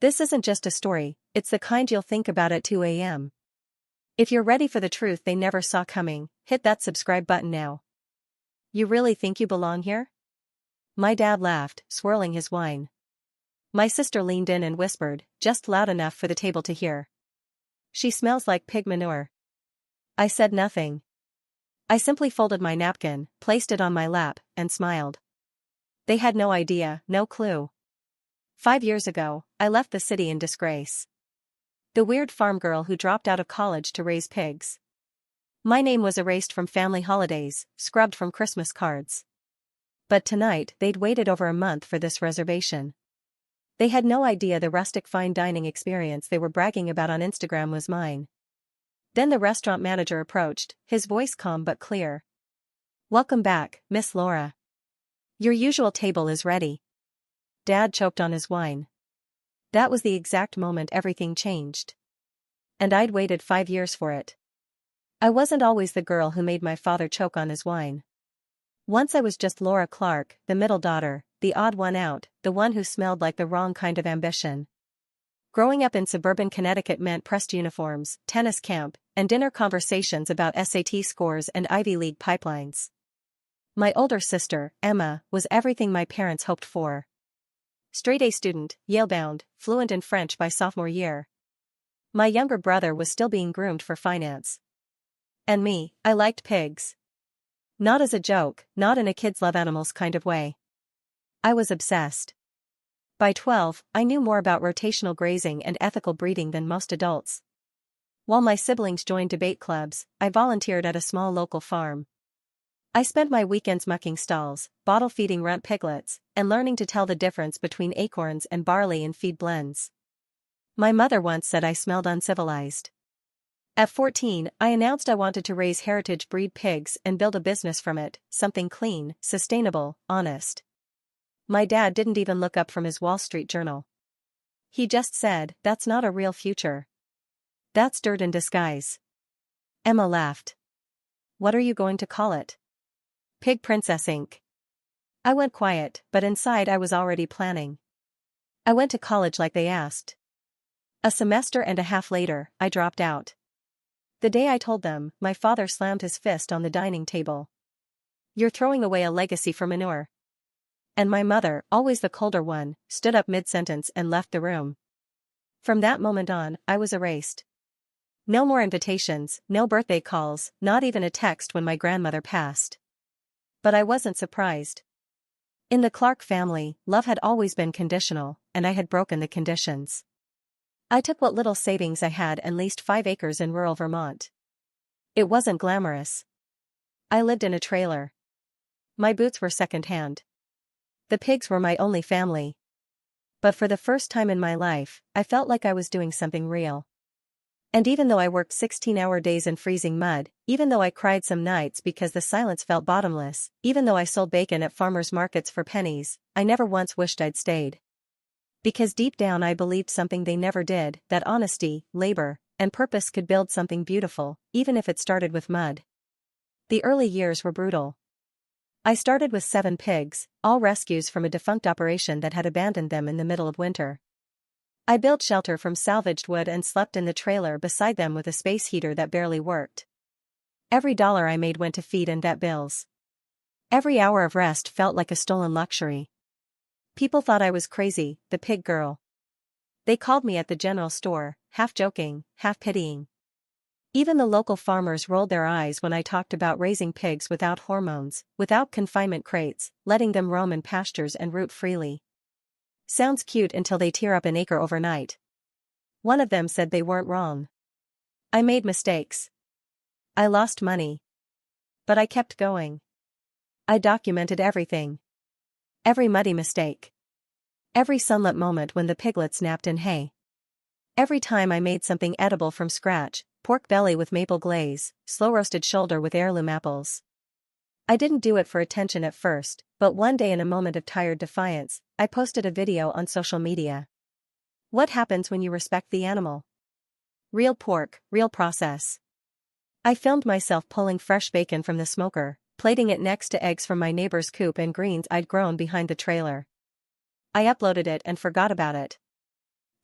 This isn't just a story, it's the kind you'll think about at 2 a.m. If you're ready for the truth they never saw coming, hit that subscribe button now. You really think you belong here? My dad laughed, swirling his wine. My sister leaned in and whispered, just loud enough for the table to hear. She smells like pig manure. I said nothing. I simply folded my napkin, placed it on my lap, and smiled. They had no idea, no clue. 5 years ago, I left the city in disgrace. The weird farm girl who dropped out of college to raise pigs. My name was erased from family holidays, scrubbed from Christmas cards. But tonight they'd waited over a month for this reservation. They had no idea the rustic fine dining experience they were bragging about on Instagram was mine. Then the restaurant manager approached, his voice calm but clear. Welcome back, Miss Laura. Your usual table is ready. Dad choked on his wine. That was the exact moment everything changed. And I'd waited 5 years for it. I wasn't always the girl who made my father choke on his wine. Once I was just Laura Clark, the middle daughter, the odd one out, the one who smelled like the wrong kind of ambition. Growing up in suburban Connecticut meant pressed uniforms, tennis camp, and dinner conversations about SAT scores and Ivy League pipelines. My older sister, Emma, was everything my parents hoped for. Straight-A student, Yale-bound, fluent in French by sophomore year. My younger brother was still being groomed for finance. And me, I liked pigs. Not as a joke, not in a kids love animals kind of way. I was obsessed. By 12, I knew more about rotational grazing and ethical breeding than most adults. While my siblings joined debate clubs, I volunteered at a small local farm. I spent my weekends mucking stalls, bottle-feeding runt piglets, and learning to tell the difference between acorns and barley in feed blends. My mother once said I smelled uncivilized. At 14, I announced I wanted to raise heritage breed pigs and build a business from it, something clean, sustainable, honest. My dad didn't even look up from his Wall Street Journal. He just said, "That's not a real future. That's dirt in disguise." Emma laughed. "What are you going to call it?" "Pig Princess Inc." I went quiet, but inside I was already planning. I went to college like they asked. A semester and a half later, I dropped out. The day I told them, my father slammed his fist on the dining table. "You're throwing away a legacy for manure." And my mother, always the colder one, stood up mid-sentence and left the room. From that moment on, I was erased. No more invitations, no birthday calls, not even a text when my grandmother passed. But I wasn't surprised. In the Clark family, love had always been conditional, and I had broken the conditions. I took what little savings I had and leased 5 acres in rural Vermont. It wasn't glamorous. I lived in a trailer. My boots were second-hand. The pigs were my only family. But for the first time in my life, I felt like I was doing something real. And even though I worked 16-hour days in freezing mud, even though I cried some nights because the silence felt bottomless, even though I sold bacon at farmers' markets for pennies, I never once wished I'd stayed. Because deep down I believed something they never did, that honesty, labor, and purpose could build something beautiful, even if it started with mud. The early years were brutal. I started with 7 pigs, all rescues from a defunct operation that had abandoned them in the middle of winter. I built shelter from salvaged wood and slept in the trailer beside them with a space heater that barely worked. Every dollar I made went to feed and vet bills. Every hour of rest felt like a stolen luxury. People thought I was crazy, the pig girl. They called me at the general store, half joking, half pitying. Even the local farmers rolled their eyes when I talked about raising pigs without hormones, without confinement crates, letting them roam in pastures and root freely. Sounds cute until they tear up an acre overnight. One of them said they weren't wrong. I made mistakes. I lost money. But I kept going. I documented everything. Every muddy mistake. Every sunlit moment when the piglets napped in hay. Every time I made something edible from scratch, pork belly with maple glaze, slow-roasted shoulder with heirloom apples. I didn't do it for attention at first, but one day in a moment of tired defiance, I posted a video on social media. What happens when you respect the animal? Real pork, real process. I filmed myself pulling fresh bacon from the smoker, plating it next to eggs from my neighbor's coop and greens I'd grown behind the trailer. I uploaded it and forgot about it.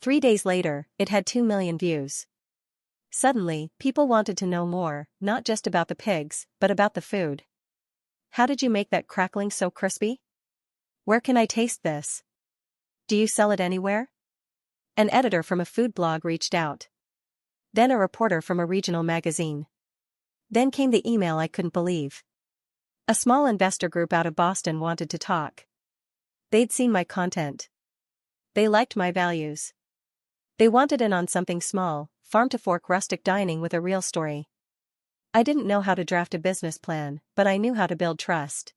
3 days later, it had 2 million views. Suddenly, people wanted to know more, not just about the pigs, but about the food. How did you make that crackling so crispy? Where can I taste this? Do you sell it anywhere? An editor from a food blog reached out. Then a reporter from a regional magazine. Then came the email I couldn't believe. A small investor group out of Boston wanted to talk. They'd seen my content. They liked my values. They wanted in on something small, farm-to-fork rustic dining with a real story. I didn't know how to draft a business plan, but I knew how to build trust.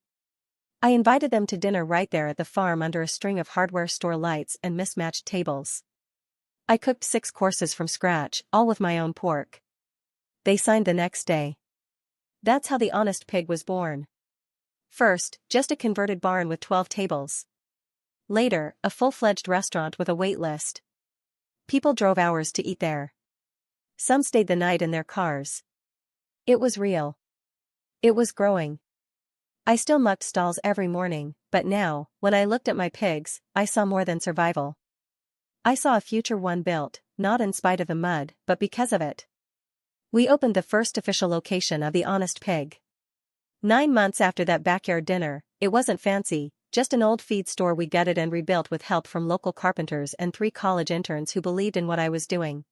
I invited them to dinner right there at the farm under a string of hardware store lights and mismatched tables. I cooked 6 courses from scratch, all with my own pork. They signed the next day. That's how the Honest Pig was born. First, just a converted barn with 12 tables. Later, a full-fledged restaurant with a wait list. People drove hours to eat there. Some stayed the night in their cars. It was real. It was growing. I still mucked stalls every morning, but now, when I looked at my pigs, I saw more than survival. I saw a future one built, not in spite of the mud, but because of it. We opened the first official location of the Honest Pig. 9 months after that backyard dinner, it wasn't fancy, just an old feed store we gutted and rebuilt with help from local carpenters and 3 college interns who believed in what I was doing.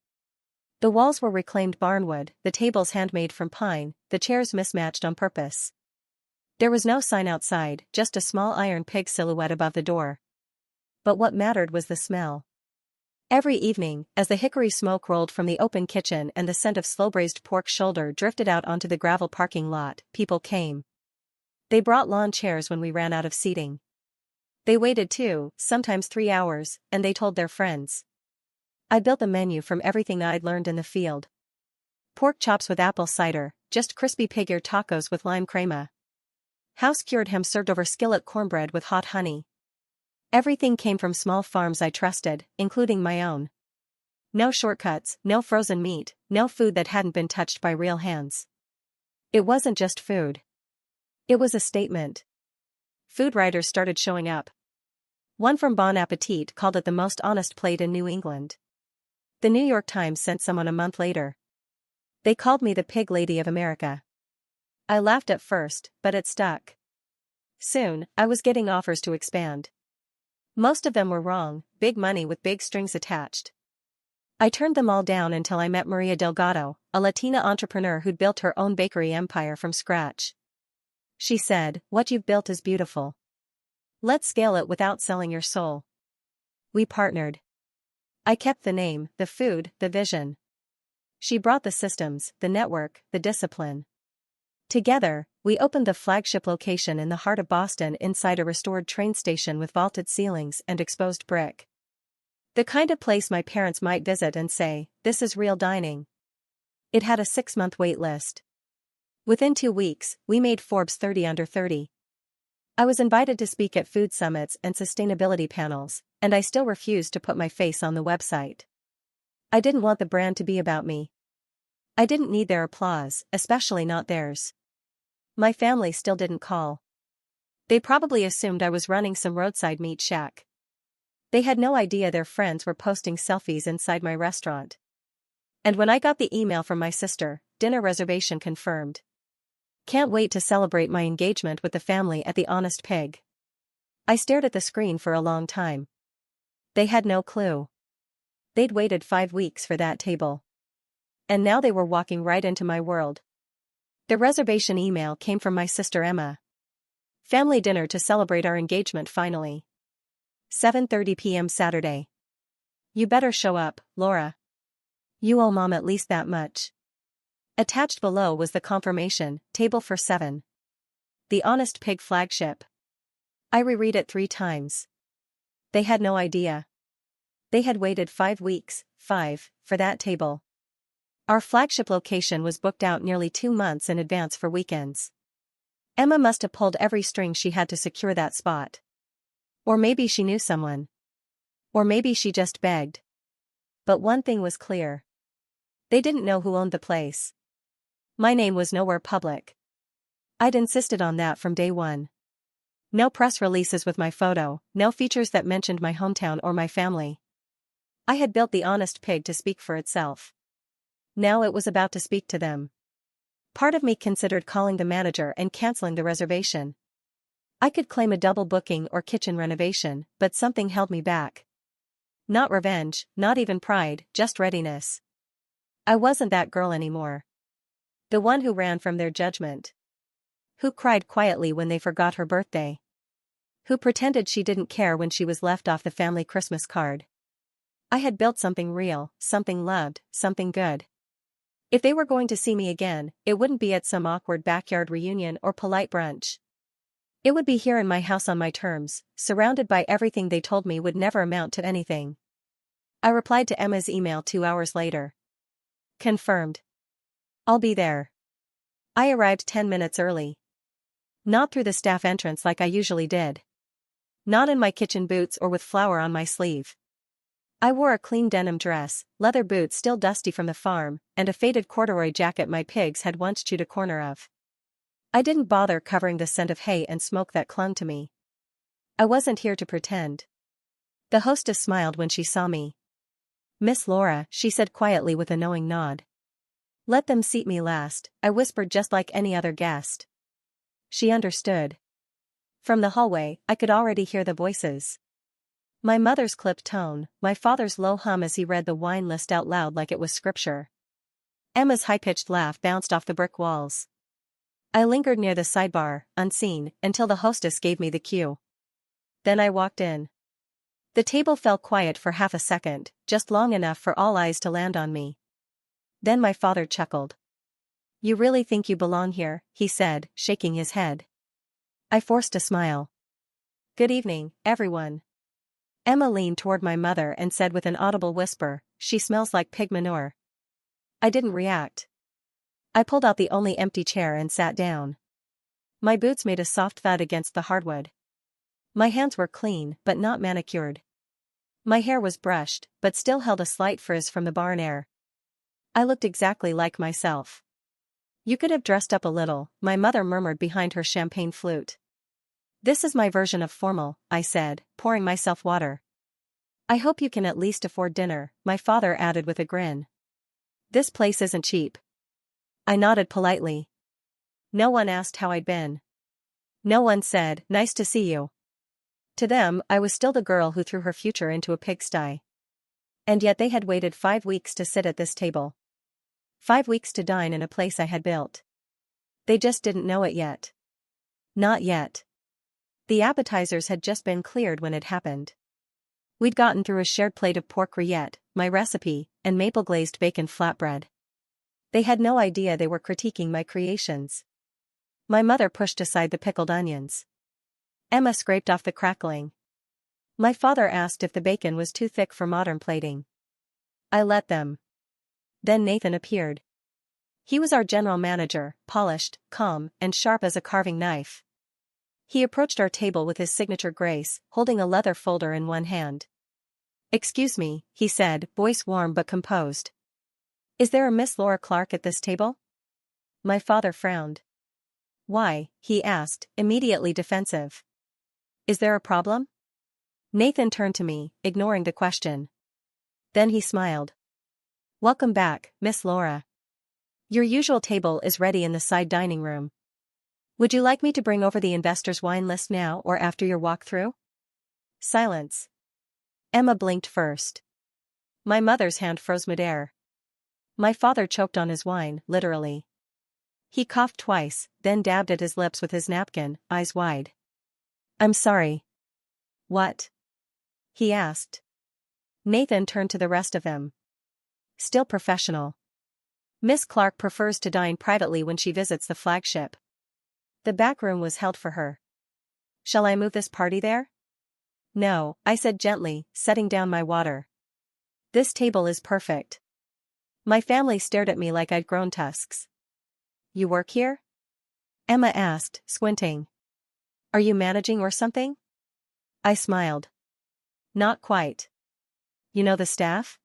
The walls were reclaimed barnwood, the tables handmade from pine, the chairs mismatched on purpose. There was no sign outside, just a small iron pig silhouette above the door. But what mattered was the smell. Every evening, as the hickory smoke rolled from the open kitchen and the scent of slow-braised pork shoulder drifted out onto the gravel parking lot, people came. They brought lawn chairs when we ran out of seating. They waited 2, sometimes 3 hours, and they told their friends. I built the menu from everything I'd learned in the field. Pork chops with apple cider, just crispy pig ear tacos with lime crema. House-cured ham served over skillet cornbread with hot honey. Everything came from small farms I trusted, including my own. No shortcuts, no frozen meat, no food that hadn't been touched by real hands. It wasn't just food. It was a statement. Food writers started showing up. One from Bon Appetit called it the most honest plate in New England. The New York Times sent someone a month later. They called me the Pig Lady of America. I laughed at first, but it stuck. Soon, I was getting offers to expand. Most of them were wrong, big money with big strings attached. I turned them all down until I met Maria Delgado, a Latina entrepreneur who'd built her own bakery empire from scratch. She said, "What you've built is beautiful. Let's scale it without selling your soul." We partnered. I kept the name, the food, the vision. She brought the systems, the network, the discipline. Together, we opened the flagship location in the heart of Boston inside a restored train station with vaulted ceilings and exposed brick. The kind of place my parents might visit and say, "This is real dining." It had a 6-month wait list. Within 2 weeks, we made Forbes 30 Under 30. I was invited to speak at food summits and sustainability panels, and I still refused to put my face on the website. I didn't want the brand to be about me. I didn't need their applause, especially not theirs. My family still didn't call. They probably assumed I was running some roadside meat shack. They had no idea their friends were posting selfies inside my restaurant. And when I got the email from my sister, dinner reservation confirmed. Can't wait to celebrate my engagement with the family at the Honest Pig. I stared at the screen for a long time. They had no clue. They'd waited 5 weeks for that table. And now they were walking right into my world. The reservation email came from my sister Emma. Family dinner to celebrate our engagement finally. 7:30 p.m. Saturday. You better show up, Laura. You owe Mom at least that much. Attached below was the confirmation, table for 7. The Honest Pig flagship. I reread it 3 times. They had no idea. They had waited 5 weeks, for that table. Our flagship location was booked out nearly 2 months in advance for weekends. Emma must have pulled every string she had to secure that spot. Or maybe she knew someone. Or maybe she just begged. But one thing was clear. They didn't know who owned the place. My name was nowhere public. I'd insisted on that from day one. No press releases with my photo, no features that mentioned my hometown or my family. I had built the honest pig to speak for itself. Now it was about to speak to them. Part of me considered calling the manager and canceling the reservation. I could claim a double booking or kitchen renovation, but something held me back. Not revenge, not even pride, just readiness. I wasn't that girl anymore. The one who ran from their judgment. Who cried quietly when they forgot her birthday. Who pretended she didn't care when she was left off the family Christmas card. I had built something real, something loved, something good. If they were going to see me again, it wouldn't be at some awkward backyard reunion or polite brunch. It would be here in my house on my terms, surrounded by everything they told me would never amount to anything. I replied to Emma's email 2 hours later. Confirmed. I'll be there. I arrived 10 minutes early. Not through the staff entrance like I usually did. Not in my kitchen boots or with flour on my sleeve. I wore a clean denim dress, leather boots still dusty from the farm, and a faded corduroy jacket my pigs had once chewed a corner of. I didn't bother covering the scent of hay and smoke that clung to me. I wasn't here to pretend. The hostess smiled when she saw me. "Miss Laura," she said quietly with a knowing nod. "Let them seat me last," I whispered just like any other guest. She understood. From the hallway, I could already hear the voices. My mother's clipped tone, my father's low hum as he read the wine list out loud like it was scripture. Emma's high-pitched laugh bounced off the brick walls. I lingered near the sidebar, unseen, until the hostess gave me the cue. Then I walked in. The table fell quiet for half a second, just long enough for all eyes to land on me. Then my father chuckled. "You really think you belong here?" he said, shaking his head. I forced a smile. "Good evening, everyone." Emma leaned toward my mother and said with an audible whisper, "She smells like pig manure." I didn't react. I pulled out the only empty chair and sat down. My boots made a soft thud against the hardwood. My hands were clean, but not manicured. My hair was brushed, but still held a slight frizz from the barn air. I looked exactly like myself. "You could have dressed up a little," my mother murmured behind her champagne flute. "This is my version of formal," I said, pouring myself water. "I hope you can at least afford dinner," my father added with a grin. "This place isn't cheap." I nodded politely. No one asked how I'd been. No one said, "Nice to see you." To them, I was still the girl who threw her future into a pigsty. And yet they had waited 5 weeks to sit at this table. 5 weeks to dine in a place I had built. They just didn't know it yet. Not yet. The appetizers had just been cleared when it happened. We'd gotten through a shared plate of pork rillette, my recipe, and maple-glazed bacon flatbread. They had no idea they were critiquing my creations. My mother pushed aside the pickled onions. Emma scraped off the crackling. My father asked if the bacon was too thick for modern plating. I let them. Then Nathan appeared. He was our general manager, polished, calm, and sharp as a carving knife. He approached our table with his signature grace, holding a leather folder in one hand. "Excuse me," he said, voice warm but composed. "Is there a Miss Laura Clark at this table?" My father frowned. "Why?" he asked, immediately defensive. "Is there a problem?" Nathan turned to me, ignoring the question. Then he smiled. "Welcome back, Miss Laura. Your usual table is ready in the side dining room. Would you like me to bring over the investor's wine list now or after your walkthrough?" Silence. Emma blinked first. My mother's hand froze midair. My father choked on his wine, literally. He coughed twice, then dabbed at his lips with his napkin, eyes wide. "I'm sorry." "What?" he asked. Nathan turned to the rest of them. "Still professional. Miss Clark prefers to dine privately when she visits the flagship. The back room was held for her. Shall I move this party there?" "No," I said gently, setting down my water. "This table is perfect." My family stared at me like I'd grown tusks. "You work here?" Emma asked, squinting. "Are you managing or something?" I smiled. "Not quite." "You know the staff?"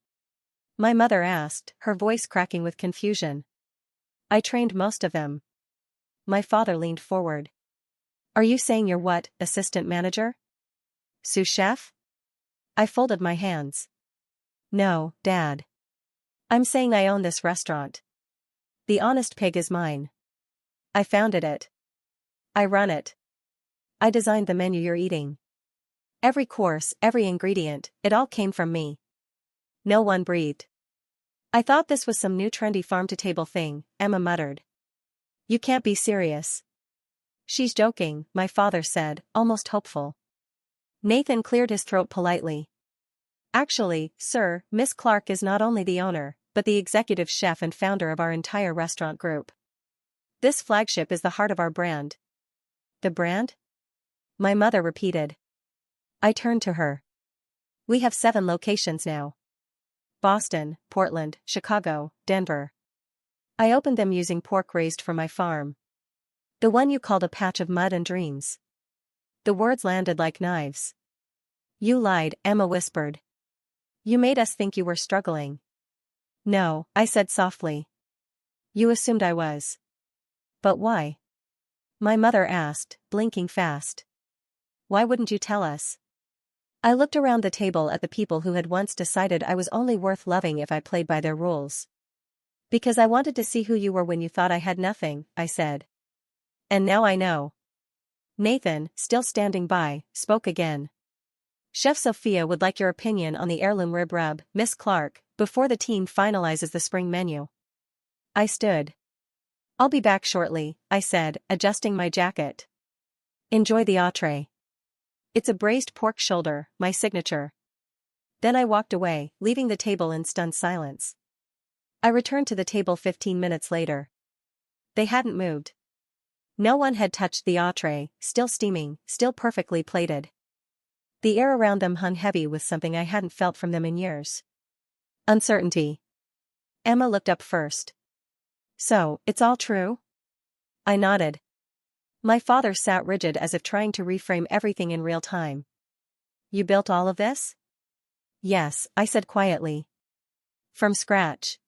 My mother asked, her voice cracking with confusion. "I trained most of them." My father leaned forward. "Are you saying you're what, assistant manager? Sous chef?" I folded my hands. No, Dad. I'm saying I own this restaurant. The honest pig is mine. I founded it. I run it. I designed the menu you're eating. Every course, every ingredient, it all came from me. No one breathed. I thought this was some new trendy farm-to-table thing, Emma muttered. You can't be serious. She's joking, my father said, almost hopeful. Nathan cleared his throat politely. Actually, sir, Miss Clark is not only the owner, but the executive chef and founder of our entire restaurant group. This flagship is the heart of our brand. The brand? My mother repeated. I turned to her. We have 7 locations now. Boston, Portland, Chicago, Denver. I opened them using pork raised from my farm. The one you called a patch of mud and dreams. The words landed like knives. You lied, Emma whispered. You made us think you were struggling. No, I said softly. You assumed I was. But why? My mother asked, blinking fast. Why wouldn't you tell us? I looked around the table at the people who had once decided I was only worth loving if I played by their rules. Because I wanted to see who you were when you thought I had nothing, I said. And now I know. Nathan, still standing by, spoke again. Chef Sophia would like your opinion on the heirloom rib rub, Miss Clark, before the team finalizes the spring menu. I stood. I'll be back shortly, I said, adjusting my jacket. Enjoy the entree. It's a braised pork shoulder, my signature. Then I walked away, leaving the table in stunned silence. I returned to the table 15 minutes later. They hadn't moved. No one had touched the entree, still steaming, still perfectly plated. The air around them hung heavy with something I hadn't felt from them in years. Uncertainty. Emma looked up first. So, it's all true? I nodded. My father sat rigid as if trying to reframe everything in real time. You built all of this? Yes, I said quietly. From scratch.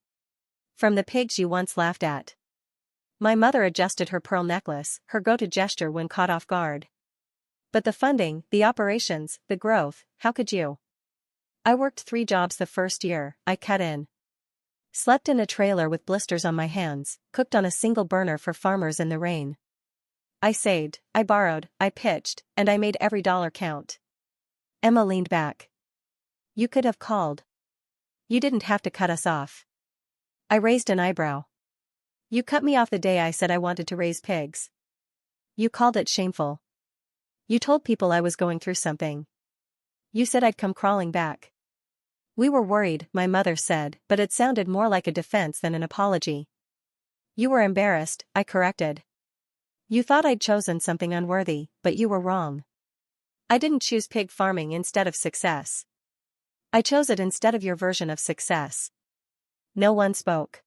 From the pigs you once laughed at. My mother adjusted her pearl necklace, her go-to gesture when caught off guard. But the funding, the operations, the growth, how could you? I worked 3 jobs the first year, I cut in. Slept in a trailer with blisters on my hands, cooked on a single burner for farmers in the rain. I saved, I borrowed, I pitched, and I made every dollar count. Emma leaned back. You could have called. You didn't have to cut us off. I raised an eyebrow. You cut me off the day I said I wanted to raise pigs. You called it shameful. You told people I was going through something. You said I'd come crawling back. We were worried, my mother said, but it sounded more like a defense than an apology. You were embarrassed, I corrected. You thought I'd chosen something unworthy, but you were wrong. I didn't choose pig farming instead of success. I chose it instead of your version of success. No one spoke.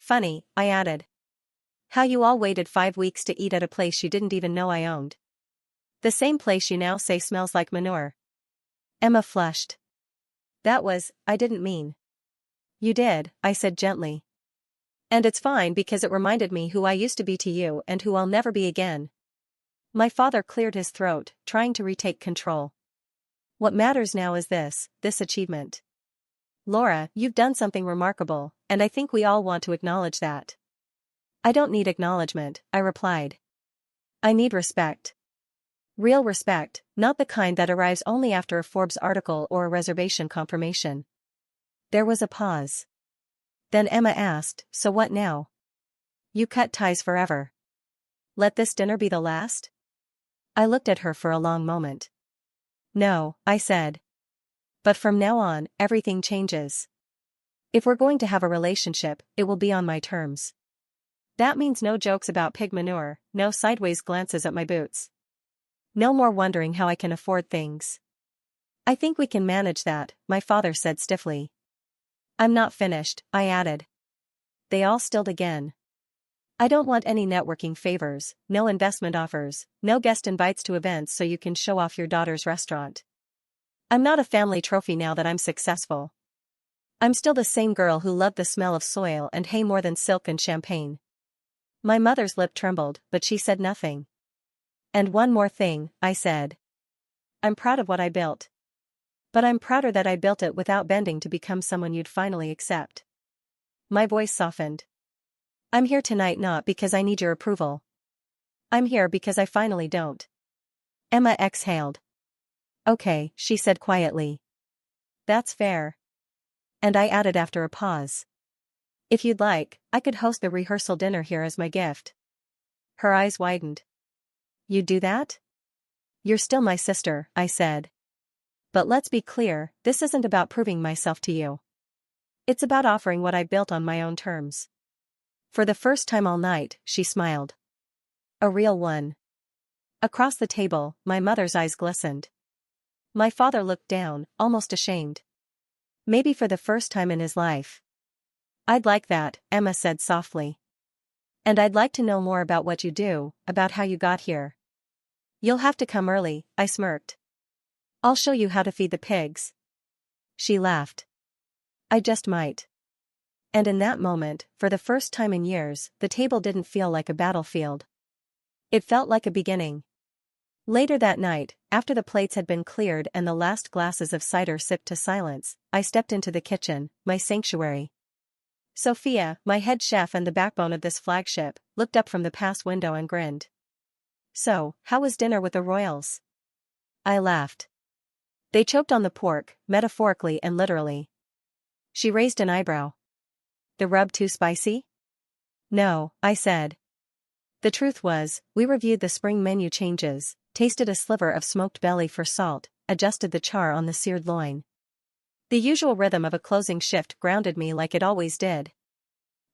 Funny, I added. How you all waited 5 weeks to eat at a place you didn't even know I owned. The same place you now say smells like manure. Emma flushed. I didn't mean. You did, I said gently. And it's fine because it reminded me who I used to be to you and who I'll never be again. My father cleared his throat, trying to retake control. What matters now is this achievement. Laura, you've done something remarkable, and I think we all want to acknowledge that. I don't need acknowledgement, I replied. I need respect. Real respect, not the kind that arrives only after a Forbes article or a reservation confirmation. There was a pause. Then Emma asked, so what now? You cut ties forever. Let this dinner be the last? I looked at her for a long moment. No, I said. But from now on, everything changes. If we're going to have a relationship, it will be on my terms. That means no jokes about pig manure, no sideways glances at my boots. No more wondering how I can afford things. I think we can manage that, my father said stiffly. I'm not finished, I added. They all stilled again. I don't want any networking favors, no investment offers, no guest invites to events so you can show off your daughter's restaurant. I'm not a family trophy now that I'm successful. I'm still the same girl who loved the smell of soil and hay more than silk and champagne. My mother's lip trembled, but she said nothing. And one more thing, I said. I'm proud of what I built. But I'm prouder that I built it without bending to become someone you'd finally accept. My voice softened. I'm here tonight not because I need your approval. I'm here because I finally don't. Emma exhaled. Okay, she said quietly. That's fair. And I added after a pause. If you'd like, I could host the rehearsal dinner here as my gift. Her eyes widened. You'd do that? You're still my sister, I said. But let's be clear, this isn't about proving myself to you. It's about offering what I built on my own terms. For the first time all night, she smiled. A real one. Across the table, my mother's eyes glistened. My father looked down, almost ashamed. Maybe for the first time in his life. I'd like that, Emma said softly. And I'd like to know more about what you do, about how you got here. You'll have to come early, I smirked. I'll show you how to feed the pigs. She laughed. I just might. And in that moment, for the first time in years, the table didn't feel like a battlefield. It felt like a beginning. Later that night, after the plates had been cleared and the last glasses of cider sipped to silence, I stepped into the kitchen, my sanctuary. Sophia, my head chef and the backbone of this flagship, looked up from the pass window and grinned. So, how was dinner with the royals? I laughed. They choked on the pork, metaphorically and literally. She raised an eyebrow. The rub too spicy? No, I said. The truth was, we reviewed the spring menu changes, tasted a sliver of smoked belly for salt, adjusted the char on the seared loin. The usual rhythm of a closing shift grounded me like it always did.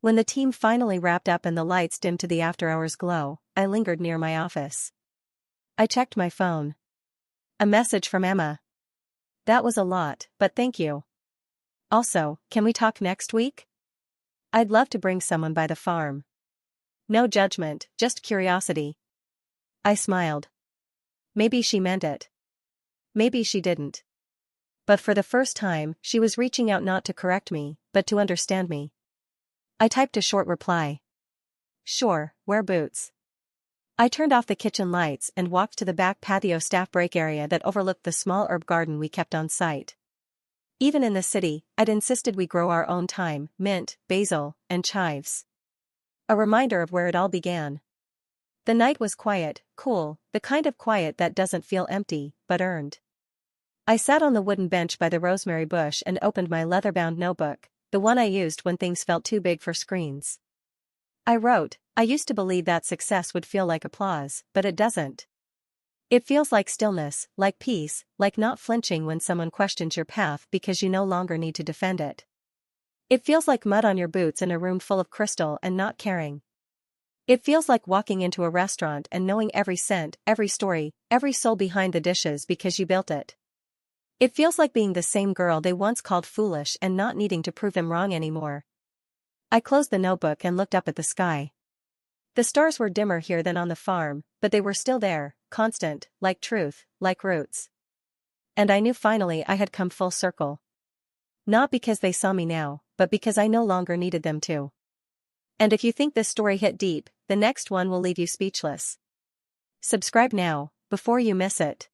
When the team finally wrapped up and the lights dimmed to the after-hours glow, I lingered near my office. I checked my phone. A message from Emma. That was a lot, but thank you. Also, can we talk next week? I'd love to bring someone by the farm. No judgment, just curiosity. I smiled. Maybe she meant it. Maybe she didn't. But for the first time, she was reaching out not to correct me, but to understand me. I typed a short reply. Sure, wear boots. I turned off the kitchen lights and walked to the back patio staff break area that overlooked the small herb garden we kept on site. Even in the city, I'd insisted we grow our own thyme, mint, basil, and chives. A reminder of where it all began. The night was quiet, cool, the kind of quiet that doesn't feel empty, but earned. I sat on the wooden bench by the rosemary bush and opened my leather-bound notebook, the one I used when things felt too big for screens. I wrote, I used to believe that success would feel like applause, but it doesn't. It feels like stillness, like peace, like not flinching when someone questions your path because you no longer need to defend it. It feels like mud on your boots in a room full of crystal and not caring. It feels like walking into a restaurant and knowing every scent, every story, every soul behind the dishes because you built it. It feels like being the same girl they once called foolish and not needing to prove them wrong anymore. I closed the notebook and looked up at the sky. The stars were dimmer here than on the farm, but they were still there, constant, like truth, like roots. And I knew finally I had come full circle. Not because they saw me now, but because I no longer needed them to. And if you think this story hit deep, the next one will leave you speechless. Subscribe now, before you miss it.